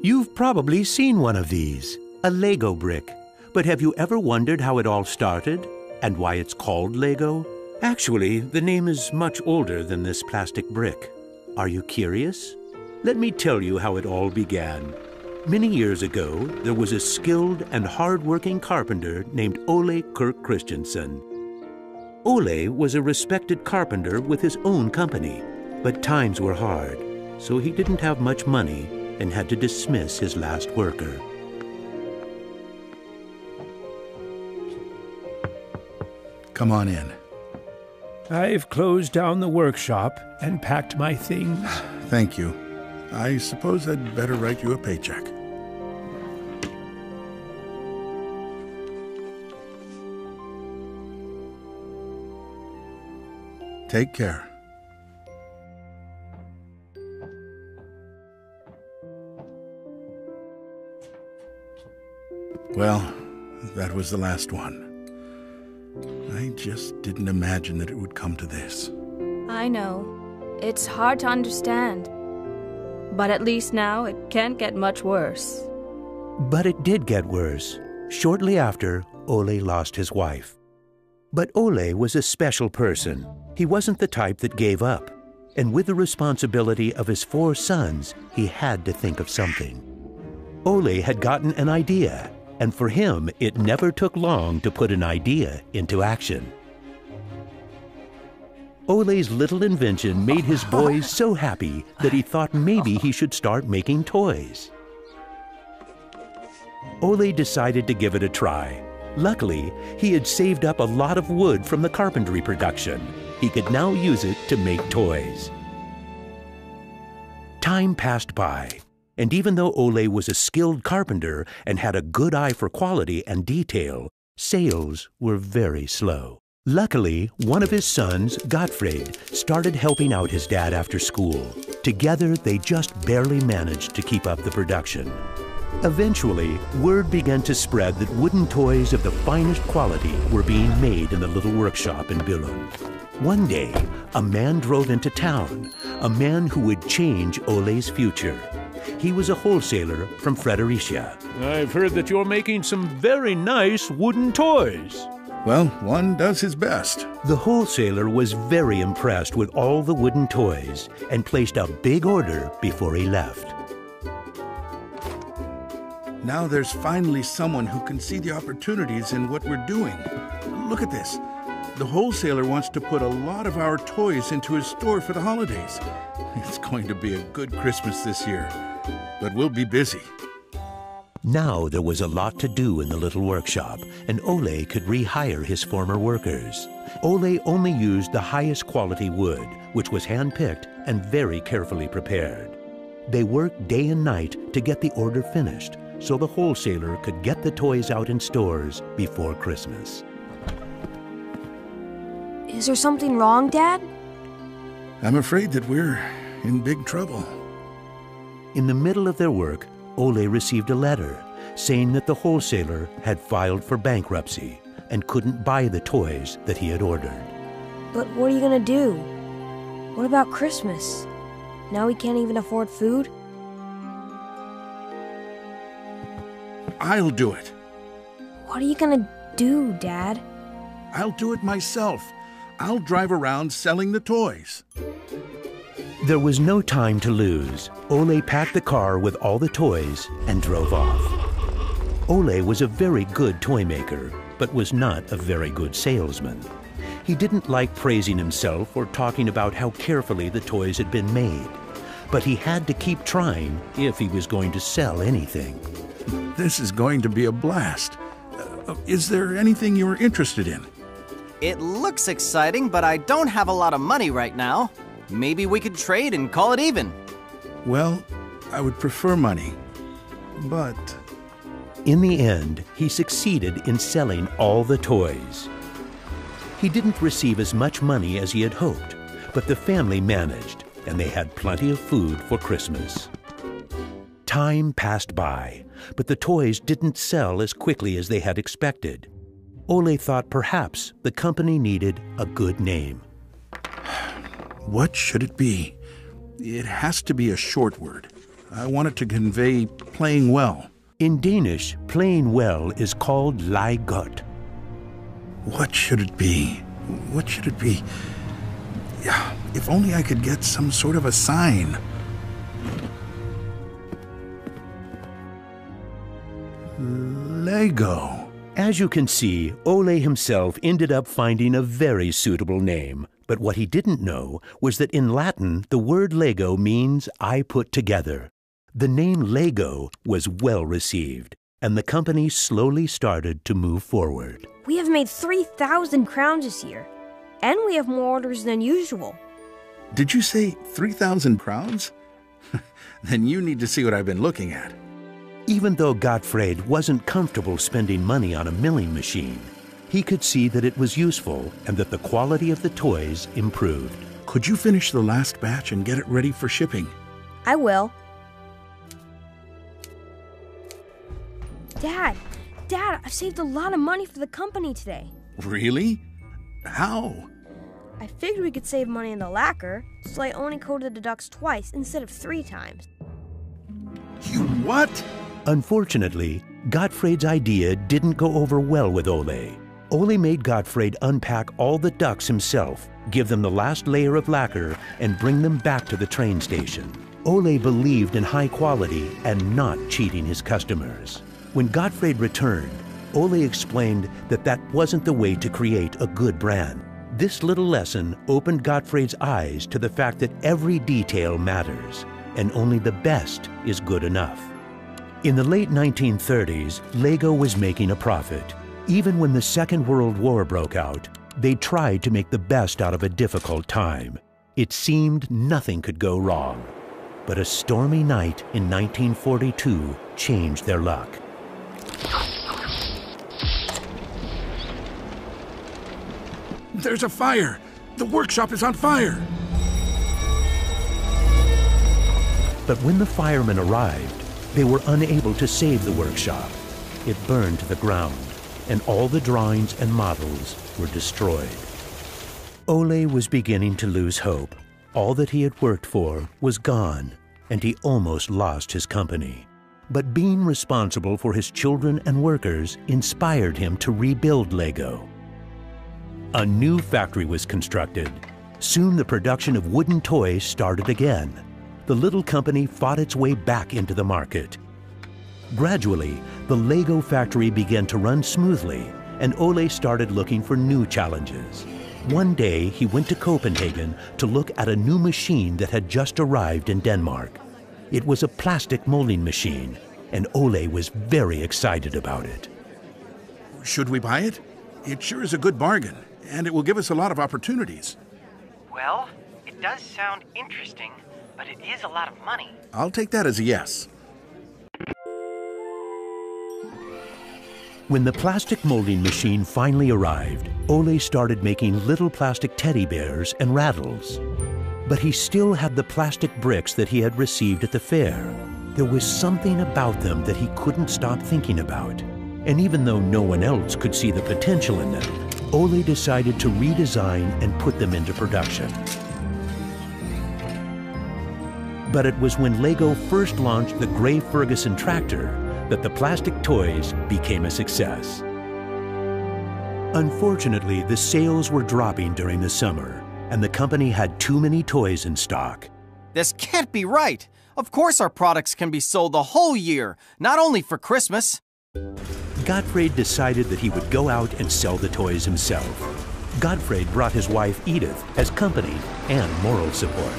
You've probably seen one of these, a Lego brick. But have you ever wondered how it all started and why it's called Lego? Actually, the name is much older than this plastic brick. Are you curious? Let me tell you how it all began. Many years ago, there was a skilled and hard-working carpenter named Ole Kirk Christensen. Ole was a respected carpenter with his own company, but times were hard, so he didn't have much money and had to dismiss his last worker. Come on in. I've closed down the workshop and packed my things. Thank you. I suppose I'd better write you a paycheck. Take care. Well, that was the last one. I just didn't imagine that it would come to this. I know. It's hard to understand. But at least now it can't get much worse. But it did get worse. Shortly after, Ole lost his wife. But Ole was a special person. He wasn't the type that gave up. And with the responsibility of his 4 sons, he had to think of something. Ole had gotten an idea. And for him, it never took long to put an idea into action. Ole's little invention made his boys so happy that he thought maybe he should start making toys. Ole decided to give it a try. Luckily, he had saved up a lot of wood from the carpentry production. He could now use it to make toys. Time passed by. And even though Ole was a skilled carpenter and had a good eye for quality and detail, sales were very slow. Luckily, one of his sons, Gottfried, started helping out his dad after school. Together, they just barely managed to keep up the production. Eventually, word began to spread that wooden toys of the finest quality were being made in the little workshop in Billund. One day, a man drove into town, a man who would change Ole's future. He was a wholesaler from Fredericia. I've heard that you're making some very nice wooden toys. Well, one does his best. The wholesaler was very impressed with all the wooden toys and placed a big order before he left. Now there's finally someone who can see the opportunities in what we're doing. Look at this. The wholesaler wants to put a lot of our toys into his store for the holidays. It's going to be a good Christmas this year, but we'll be busy. Now there was a lot to do in the little workshop, and Ole could rehire his former workers. Ole only used the highest quality wood, which was hand-picked and very carefully prepared. They worked day and night to get the order finished, so the wholesaler could get the toys out in stores before Christmas. Is there something wrong, Dad? I'm afraid that we're in big trouble. In the middle of their work, Ole received a letter saying that the wholesaler had filed for bankruptcy and couldn't buy the toys that he had ordered. But what are you gonna do? What about Christmas? Now we can't even afford food? I'll do it. What are you gonna do, Dad? I'll do it myself. I'll drive around selling the toys. There was no time to lose. Ole packed the car with all the toys and drove off. Ole was a very good toy maker, but was not a very good salesman. He didn't like praising himself or talking about how carefully the toys had been made. But he had to keep trying if he was going to sell anything. This is going to be a blast. Is there anything you're interested in? It looks exciting, but I don't have a lot of money right now. Maybe we could trade and call it even. Well, I would prefer money, but... In the end, he succeeded in selling all the toys. He didn't receive as much money as he had hoped, but the family managed, and they had plenty of food for Christmas. Time passed by, but the toys didn't sell as quickly as they had expected. Ole thought perhaps the company needed a good name. What should it be? It has to be a short word. I want it to convey playing well. In Danish, playing well is called leg godt. What should it be? What should it be? Yeah, if only I could get some sort of a sign. Lego. As you can see, Ole himself ended up finding a very suitable name. But what he didn't know was that in Latin, the word Lego means I put together. The name Lego was well received, and the company slowly started to move forward. We have made 3,000 crowns this year, and we have more orders than usual. Did you say 3,000 crowns? Then you need to see what I've been looking at. Even though Gottfried wasn't comfortable spending money on a milling machine, he could see that it was useful and that the quality of the toys improved. Could you finish the last batch and get it ready for shipping? I will. Dad, I've saved a lot of money for the company today. Really? How? I figured we could save money in the lacquer, so I only coated the ducks twice instead of 3 times. You what? Unfortunately, Gottfried's idea didn't go over well with Ole. Ole made Gottfried unpack all the ducks himself, give them the last layer of lacquer, and bring them back to the train station. Ole believed in high quality and not cheating his customers. When Gottfried returned, Ole explained that that wasn't the way to create a good brand. This little lesson opened Gottfried's eyes to the fact that every detail matters, and only the best is good enough. In the late 1930s, Lego was making a profit. Even when the Second World War broke out, they tried to make the best out of a difficult time. It seemed nothing could go wrong. But a stormy night in 1942 changed their luck. There's a fire! The workshop is on fire! But when the firemen arrived, they were unable to save the workshop. It burned to the ground, and all the drawings and models were destroyed. Ole was beginning to lose hope. All that he had worked for was gone, and he almost lost his company. But being responsible for his children and workers inspired him to rebuild Lego. A new factory was constructed. Soon the production of wooden toys started again. The little company fought its way back into the market. Gradually, the Lego factory began to run smoothly, and Ole started looking for new challenges. One day, he went to Copenhagen to look at a new machine that had just arrived in Denmark. It was a plastic molding machine, and Ole was very excited about it. Should we buy it? It sure is a good bargain, and it will give us a lot of opportunities. Well, it does sound interesting, but it is a lot of money. I'll take that as a yes. When the plastic molding machine finally arrived, Ole started making little plastic teddy bears and rattles. But he still had the plastic bricks that he had received at the fair. There was something about them that he couldn't stop thinking about. And even though no one else could see the potential in them, Ole decided to redesign and put them into production. But it was when Lego first launched the Gray Ferguson tractor that the plastic toys became a success. Unfortunately, the sales were dropping during the summer, and the company had too many toys in stock. This can't be right. Of course our products can be sold the whole year, not only for Christmas. Gottfried decided that he would go out and sell the toys himself. Gottfried brought his wife Edith as company and moral support.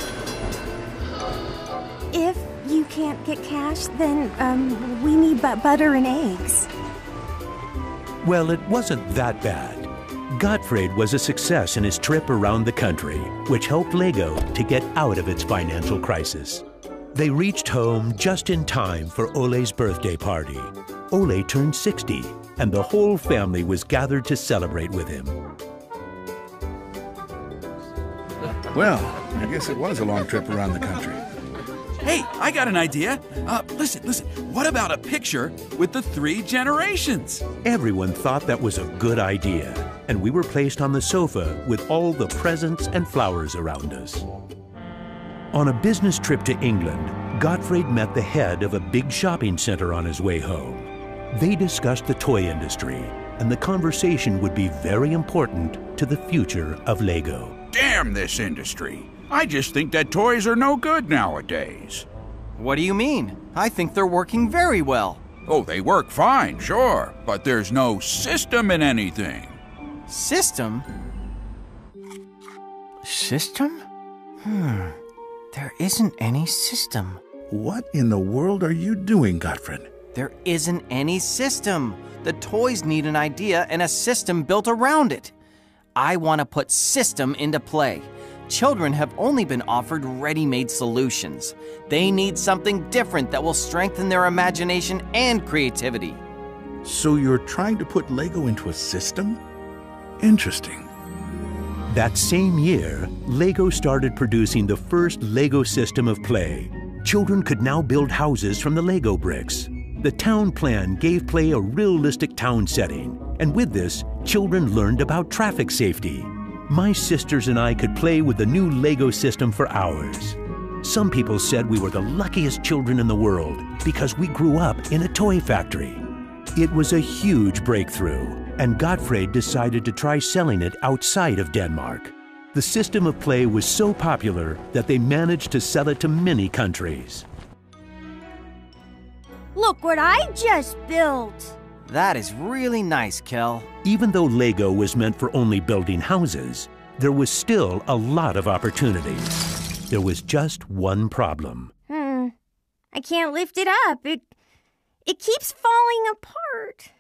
If you can't get cash, then we need butter and eggs. Well, it wasn't that bad. Gottfried was a success in his trip around the country, which helped Lego to get out of its financial crisis. They reached home just in time for Ole's birthday party. Ole turned 60, and the whole family was gathered to celebrate with him. Well, I guess it was a long trip around the country. Hey, I got an idea. Listen. What about a picture with the 3 generations? Everyone thought that was a good idea, and we were placed on the sofa with all the presents and flowers around us. On a business trip to England, Gottfried met the head of a big shopping center on his way home. They discussed the toy industry, and the conversation would be very important to the future of Lego. Damn this industry. I just think that toys are no good nowadays. What do you mean? I think they're working very well. Oh, they work fine, sure, but there's no system in anything. System? System? There isn't any system. What in the world are you doing, Gottfried? There isn't any system. The toys need an idea and a system built around it. I want to put system into play. Children have only been offered ready-made solutions. They need something different that will strengthen their imagination and creativity. So you're trying to put Lego into a system? Interesting. That same year, Lego started producing the first Lego system of play. Children could now build houses from the Lego bricks. The town plan gave play a realistic town setting, and with this, children learned about traffic safety. My sisters and I could play with the new Lego system for hours. Some people said we were the luckiest children in the world because we grew up in a toy factory. It was a huge breakthrough, and Gottfried decided to try selling it outside of Denmark. The system of play was so popular that they managed to sell it to many countries. Look what I just built! That is really nice, Kel. Even though Lego was meant for only building houses, there was still a lot of opportunities. There was just one problem. I can't lift it up. It keeps falling apart.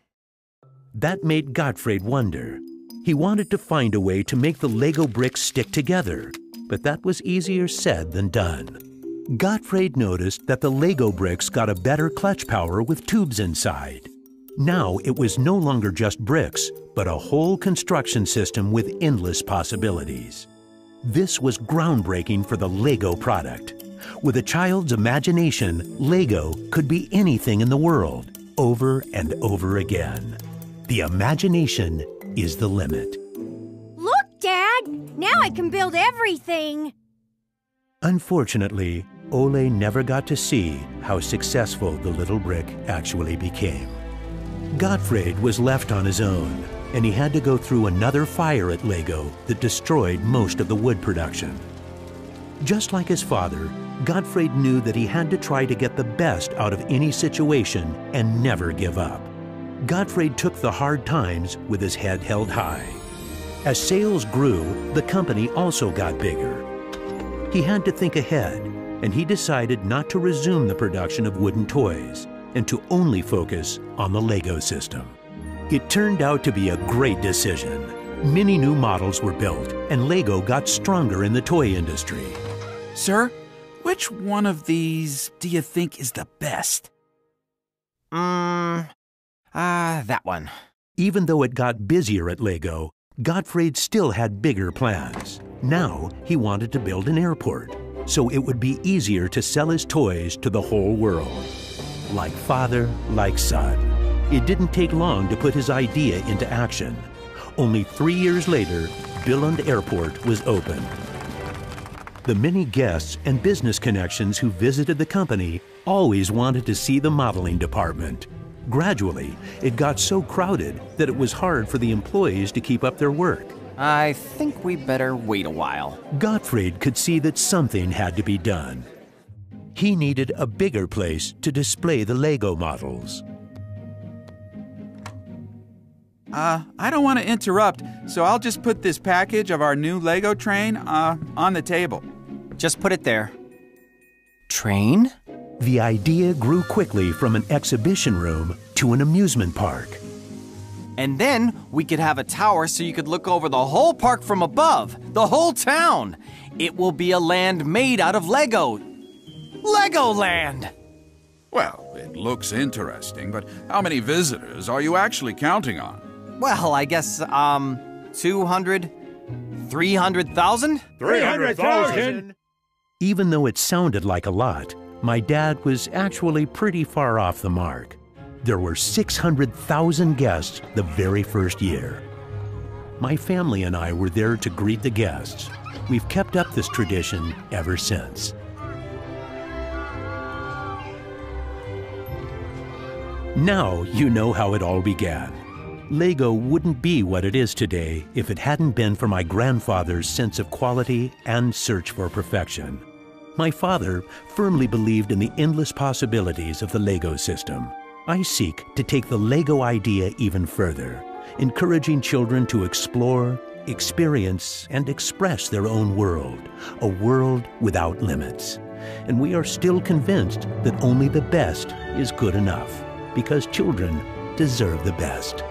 That made Gottfried wonder. He wanted to find a way to make the Lego bricks stick together, but that was easier said than done. Gottfried noticed that the Lego bricks got a better clutch power with tubes inside. Now it was no longer just bricks, but a whole construction system with endless possibilities. This was groundbreaking for the Lego product. With a child's imagination, Lego could be anything in the world, over and over again. The imagination is the limit. Look, Dad! Now I can build everything! Unfortunately, Ole never got to see how successful the little brick actually became. Gottfried was left on his own, and he had to go through another fire at Lego that destroyed most of the wood production. Just like his father, Gottfried knew that he had to try to get the best out of any situation and never give up. Gottfried took the hard times with his head held high. As sales grew, the company also got bigger. He had to think ahead, and he decided not to resume the production of wooden toys and to only focus on the Lego system. It turned out to be a great decision. Many new models were built, and Lego got stronger in the toy industry. Sir, which one of these do you think is the best? That one. Even though it got busier at Lego, Gottfried still had bigger plans. Now he wanted to build an airport, so it would be easier to sell his toys to the whole world. Like father, like son. It didn't take long to put his idea into action. Only 3 years later, Billund Airport was opened. The many guests and business connections who visited the company always wanted to see the modeling department. Gradually, it got so crowded that it was hard for the employees to keep up their work. I think we better wait a while. Gottfried could see that something had to be done. He needed a bigger place to display the Lego models. I don't want to interrupt, so I'll just put this package of our new Lego train on the table. Just put it there. Train? The idea grew quickly from an exhibition room to an amusement park. And then we could have a tower so you could look over the whole park from above, the whole town. It will be a land made out of Lego. Legoland! Well, it looks interesting, but how many visitors are you actually counting on? Well, I guess, 200, 300,000? 300,000! Even though it sounded like a lot, my dad was actually pretty far off the mark. There were 600,000 guests the very first year. My family and I were there to greet the guests. We've kept up this tradition ever since. Now you know how it all began. Lego wouldn't be what it is today if it hadn't been for my grandfather's sense of quality and search for perfection. My father firmly believed in the endless possibilities of the Lego system. I seek to take the Lego idea even further, encouraging children to explore, experience, and express their own world, a world without limits. And we are still convinced that only the best is good enough, because children deserve the best.